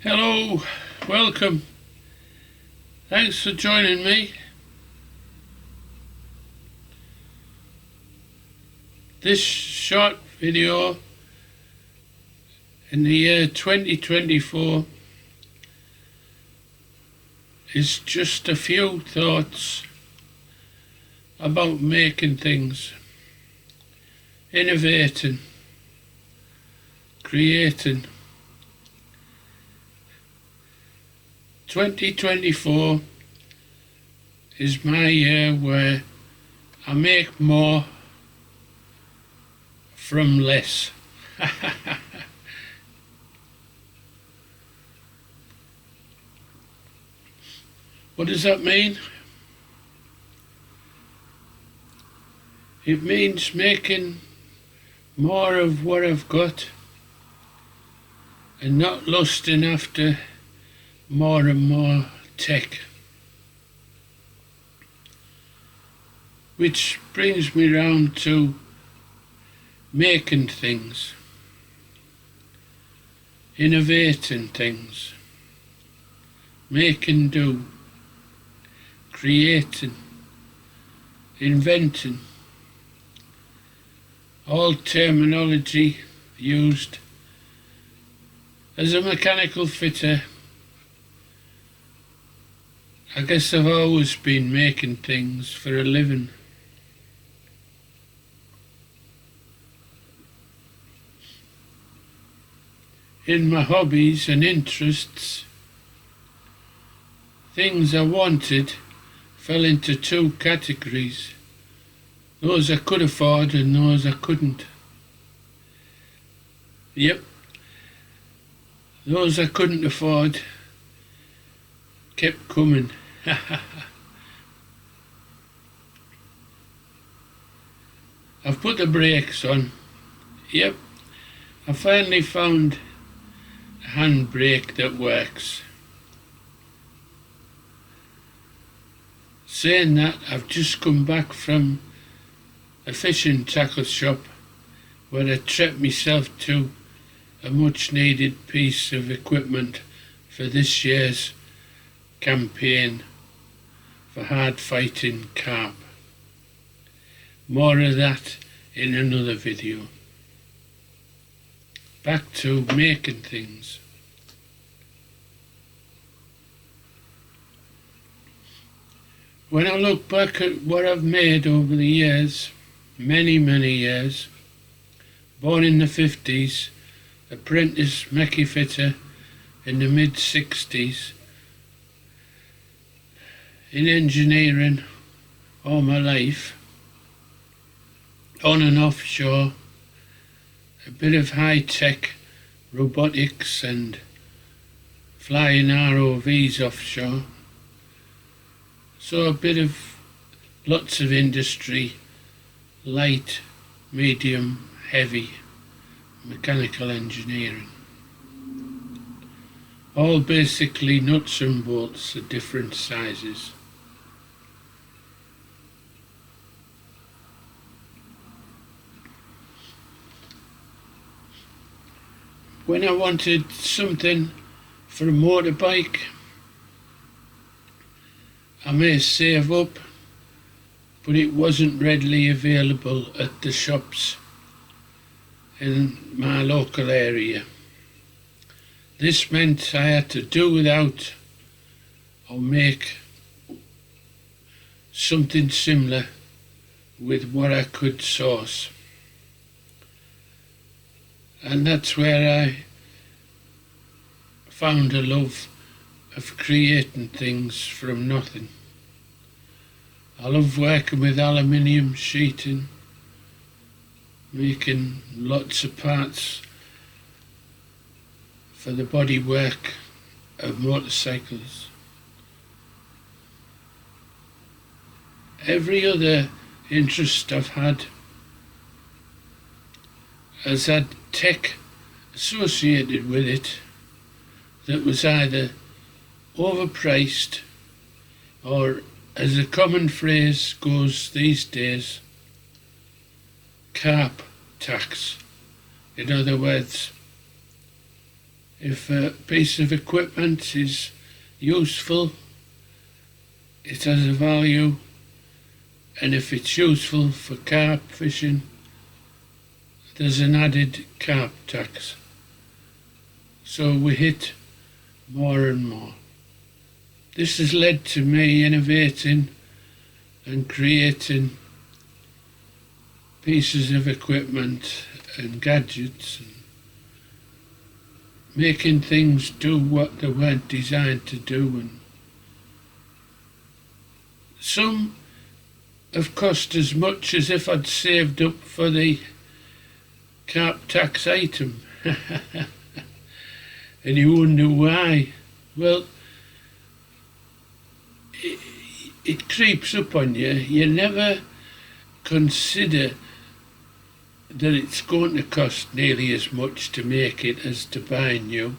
Hello, welcome. Thanks for joining me. This short video in the year 2024 is just a few thoughts about making things, innovating, creating. 2024 is my year where I make more from less. What does that mean? It means making more of what I've got and not lusting after more and more tech. Which brings me round to making things, innovating things, making do, creating, inventing, all terminology used. As a mechanical fitter, I guess I've always been making things for a living. In my hobbies and interests, things I wanted fell into two categories: those I could afford and those I couldn't. Yep, those I couldn't afford kept coming. I've put the brakes on. Yep, I finally found a handbrake that works. Saying that, I've just come back from a fishing tackle shop where I treated myself to a much needed piece of equipment for this year's campaign for hard fighting carp. More of that in another video. Back to making things. When I look back at what I've made over the years, many years, born in the 50s, apprentice mechie fitter in the mid-60s, in engineering all my life, on and offshore, a bit of high-tech robotics and flying ROVs offshore, so a bit of lots of industry, light, medium, heavy, mechanical engineering. All basically nuts and bolts at different sizes. When I wanted something for a motorbike, I may save up, but it wasn't readily available at the shops in my local area. This meant I had to do without or make something similar with what I could source. And that's where I found a love of creating things from nothing. I love working with aluminium sheeting, making lots of parts for the bodywork of motorcycles. Every other interest I've had has had tech associated with it that was either overpriced or, as a common phrase goes these days, carp tax. In other words, If a piece of equipment is useful, it has a value, and if it's useful for carp fishing, there's an added carp tax. So we hit more and more. This has led to me innovating and creating pieces of equipment and gadgets and making things do what they weren't designed to do, and some have cost as much as if I'd saved up for the carp tax item. And you wonder why. Well, it creeps up on you. You never consider that it's going to cost nearly as much to make it as to buy new.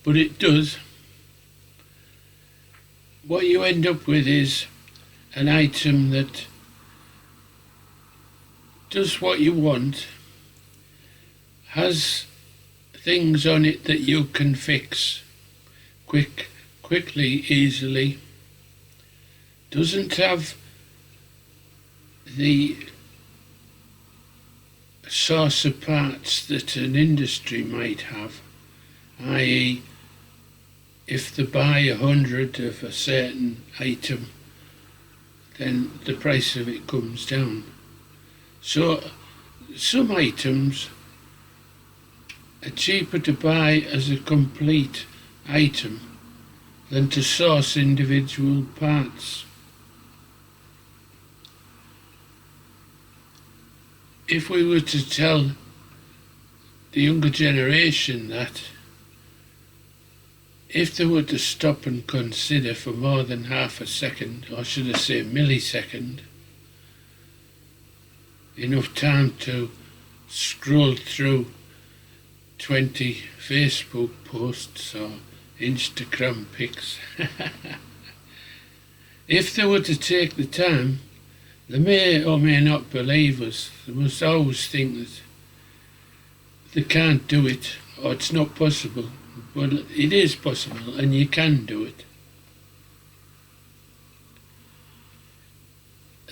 But it does. What you end up with is an item that does what you want, has things on it that you can fix quickly, easily, doesn't have the source of parts that an industry might have, i.e. if they buy 100 of a certain item, then the price of it comes down. So some items are cheaper to buy as a complete item than to source individual parts. If we were to tell the younger generation that if they were to stop and consider for more than half a second, or should I say millisecond, enough time to scroll through 20 Facebook posts or Instagram pics. If they were to take the time, they may or may not believe us. They must always think that they can't do it or it's not possible. But it is possible and you can do it.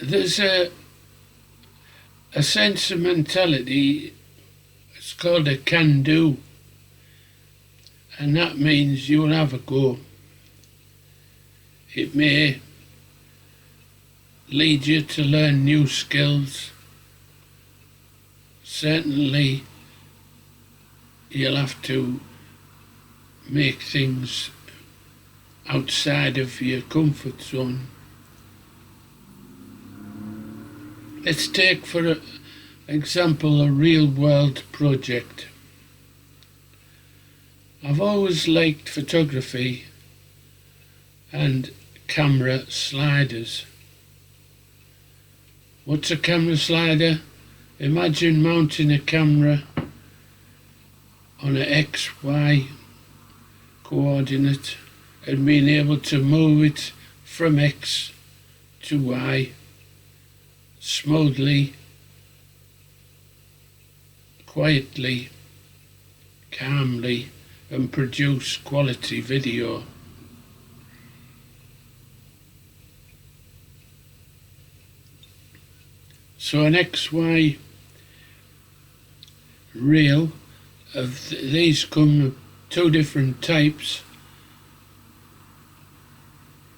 There's a sense of mentality, it's called a can-do, and that means you'll have a go. It may lead you to learn new skills. Certainly you'll have to make things outside of your comfort zone. Let's take for example a real world project. I've always liked photography and camera sliders. What's a camera slider? Imagine mounting a camera on an XY coordinate and being able to move it from X to Y smoothly, quietly, calmly, and produce quality video. So an XY reel of these come two different types.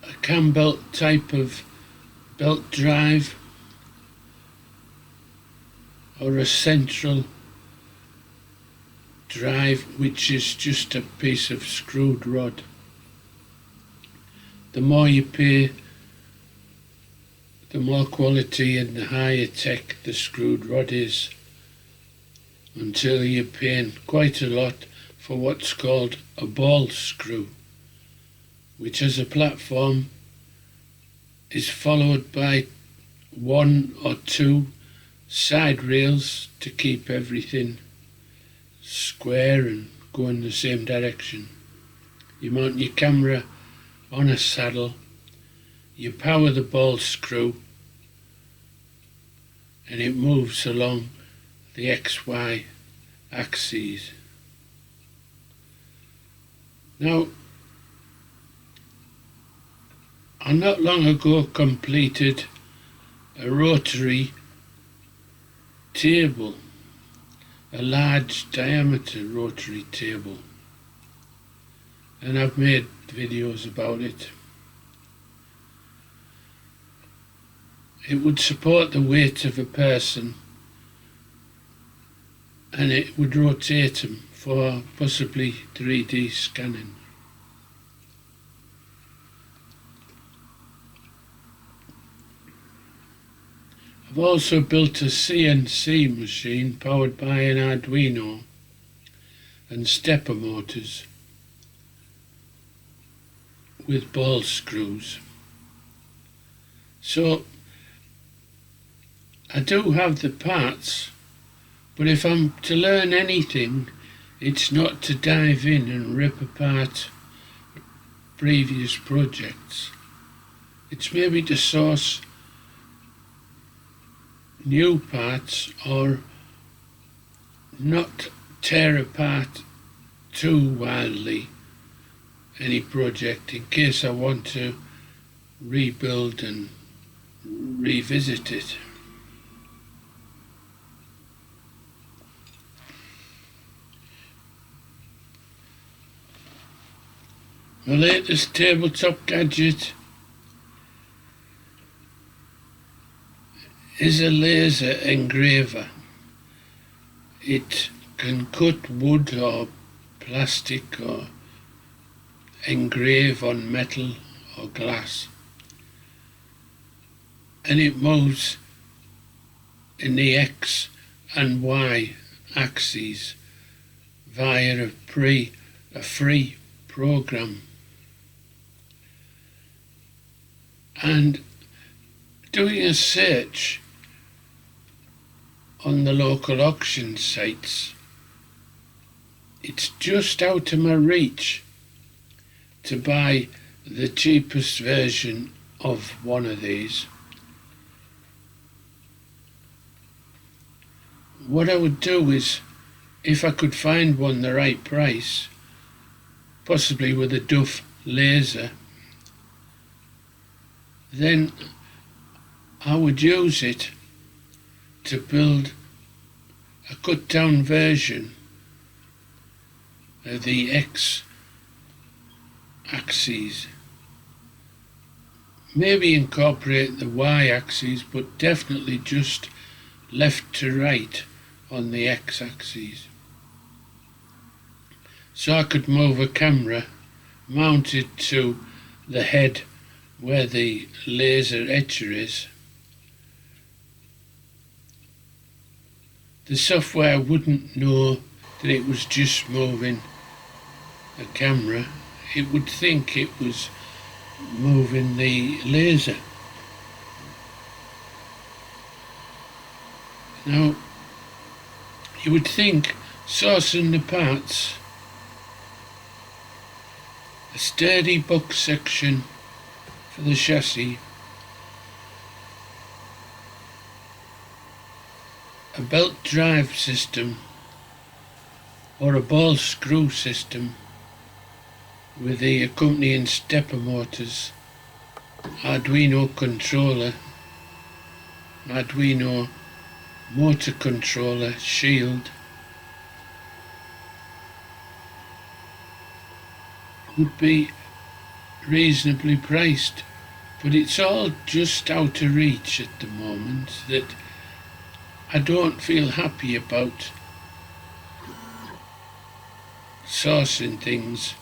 A cam belt type of belt drive or a central drive which is just a piece of screwed rod. The more you pay, the more quality and the higher tech the screwed rod is, until you're paying quite a lot for what's called a ball screw, which as a platform is followed by one or two side rails to keep everything square and go in the same direction. You mount your camera on a saddle, you power the ball screw, and it moves along the XY axes. Now, I not long ago completed a rotary table, a large diameter rotary table, and I've made videos about it. It would support the weight of a person, and it would rotate them for possibly 3D scanning. I've also built a CNC machine powered by an Arduino and stepper motors with ball screws. So I do have the parts, but if I'm to learn anything, it's not to dive in and rip apart previous projects. It's maybe to source new parts or not tear apart too wildly any project in case I want to rebuild and revisit it. The latest tabletop gadget is a laser engraver. It can cut wood or plastic or engrave on metal or glass, and it moves in the X and Y axes via a free program. And doing a search on the local auction sites, it's just out of my reach to buy the cheapest version of one of these. What I would do is, if I could find one the right price, possibly with a Duff laser, then I would use it to build a cut down version of the X axis. Maybe incorporate the Y axis, but definitely just left to right on the X axis. So I could move a camera mounted to the head where the laser etcher is. The software wouldn't know that it was just moving a camera. It would think it was moving the laser. Now, you would think sourcing the parts, a sturdy box section for the chassis, a belt drive system or a ball screw system with the accompanying stepper motors, Arduino controller, Arduino motor controller shield would be reasonably priced, but it's all just out of reach at the moment that I don't feel happy about sourcing things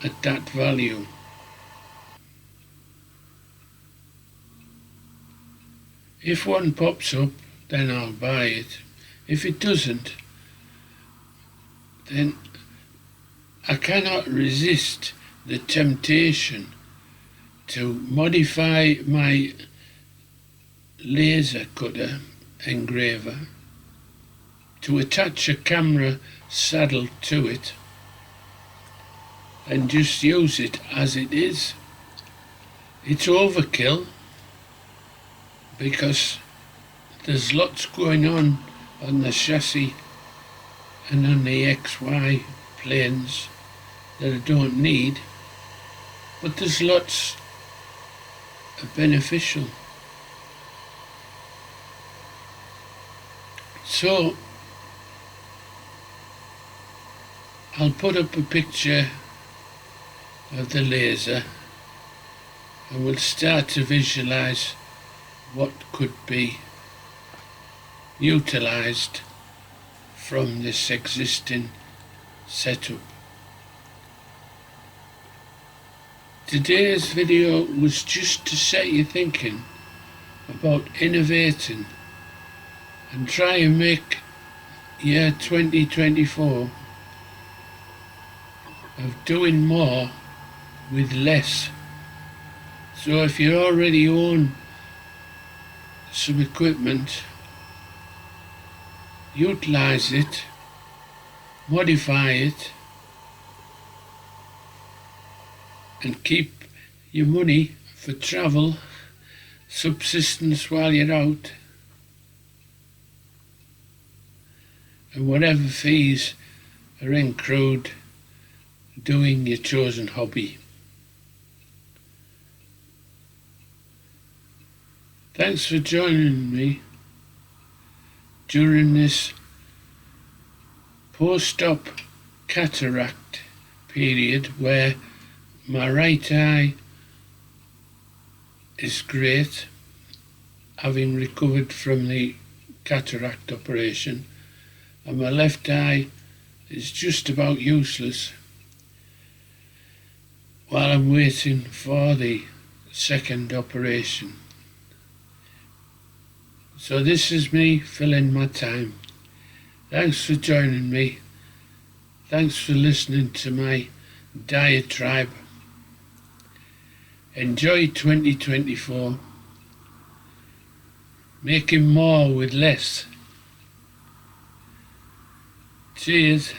at that value. If one pops up, then I'll buy it. If it doesn't, then I cannot resist the temptation to modify my laser cutter engraver to attach a camera saddle to it and just use it as it is. It's overkill because there's lots going on the chassis and on the XY planes that I don't need, but there's lots of beneficial. So I'll put up a picture of the laser and we'll start to visualize what could be utilized from this existing setup. Today's video was just to set you thinking about innovating and try and make year 2024 of doing more with less. So if you already own some equipment, utilize it, modify it, and keep your money for travel, subsistence while you're out, and whatever fees are accrued doing your chosen hobby. Thanks for joining me during this post-op cataract period where my right eye is great, having recovered from the cataract operation, and my left eye is just about useless while I'm waiting for the second operation. So this is me filling my time. Thanks for joining me. Thanks for listening to my diatribe. Enjoy 2024. Making more with less. Cheers.